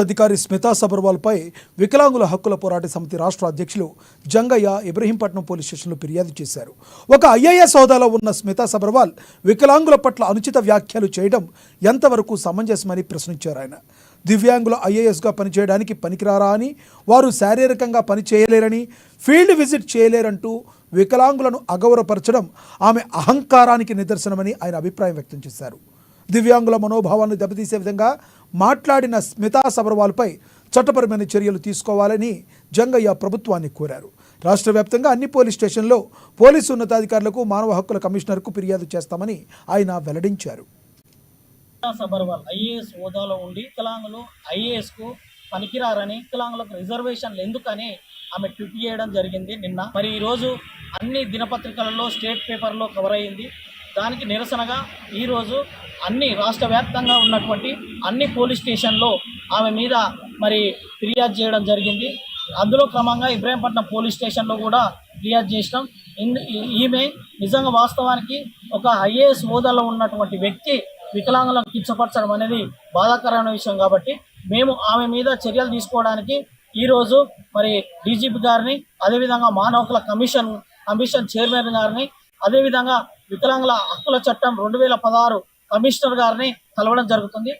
అధికారి స్మితా సబర్వాల్పై వికలాంగుల హక్కుల పోరాట సమితి రాష్ట్ర అధ్యక్షులు జంగయ్య ఇబ్రహీంపట్నం పోలీస్ స్టేషన్లో ఫిర్యాదు చేశారు. ఒక ఐఏఎస్ హోదాలో ఉన్న స్మితా సబర్వాల్ వికలాంగుల పట్ల అనుచిత వ్యాఖ్యలు చేయడం ఎంతవరకు సమంజసమని ప్రశ్నించారు. ఆయన దివ్యాంగుల ఐఏఎస్గా పనిచేయడానికి పనికిరారా అని, వారు శారీరకంగా పనిచేయలేరని, ఫీల్డ్ విజిట్ చేయలేరంటూ వికలాంగులను అగౌరవపరచడం ఆమె అహంకారానికి నిదర్శనమని ఆయన అభిప్రాయం వ్యక్తం చేశారు. దివ్యాంగుల మనోభావాన్ని దెబ్బతీసే విధంగా మాట్లాడిన స్మితా సబర్వాల్పై చట్టపరమైన చర్యలు తీసుకోవాలని జంగయ్య ప్రభుత్వాన్ని కోరారు. రాష్ట్ర వ్యాప్తంగా అన్ని పోలీస్ స్టేషన్లో పోలీసు ఉన్నతాధికారులకు, మానవ హక్కుల కమిషనర్కు ఫిర్యాదు చేస్తామని ఆయన వెల్లడించారు. సబర్వాల్ ఐఏఎస్ హోదాలో ఉండి వికలాంగులు ఐఏఎస్కు పనికిరారని, వికలాంగులకు రిజర్వేషన్లు ఎందుకని ఆమె ట్వీట్ చేయడం జరిగింది నిన్న. మరి ఈరోజు అన్ని దినపత్రికలలో, స్టేట్ పేపర్లో కవర్ అయ్యింది. దానికి నిరసనగా ఈరోజు అన్ని రాష్ట్ర వ్యాప్తంగా ఉన్నటువంటి అన్ని పోలీస్ స్టేషన్లో ఆమె మీద మరి ఫిర్యాదు చేయడం జరిగింది. అందులో క్రమంగా ఇబ్రహీంపట్నం పోలీస్ స్టేషన్లో కూడా ఫిర్యాదు చేసినాం. ఈమె నిజంగా వాస్తవానికి ఒక ఐఏఎస్ హోదాలో ఉన్నటువంటి వ్యక్తి వికలాంగులను కించపరచడం అనేది బాధాకరమైన విషయం. కాబట్టి మేము ఆమె మీద చర్యలు తీసుకోవడానికి ఈరోజు మరి డీజీపీ గారిని, అదేవిధంగా మానవ హక్కుల కమిషన్ చైర్మన్ గారిని, అదేవిధంగా వికలాంగుల హక్కుల చట్టం 2016 కమిషనర్ గారిని కలవడం జరుగుతుంది.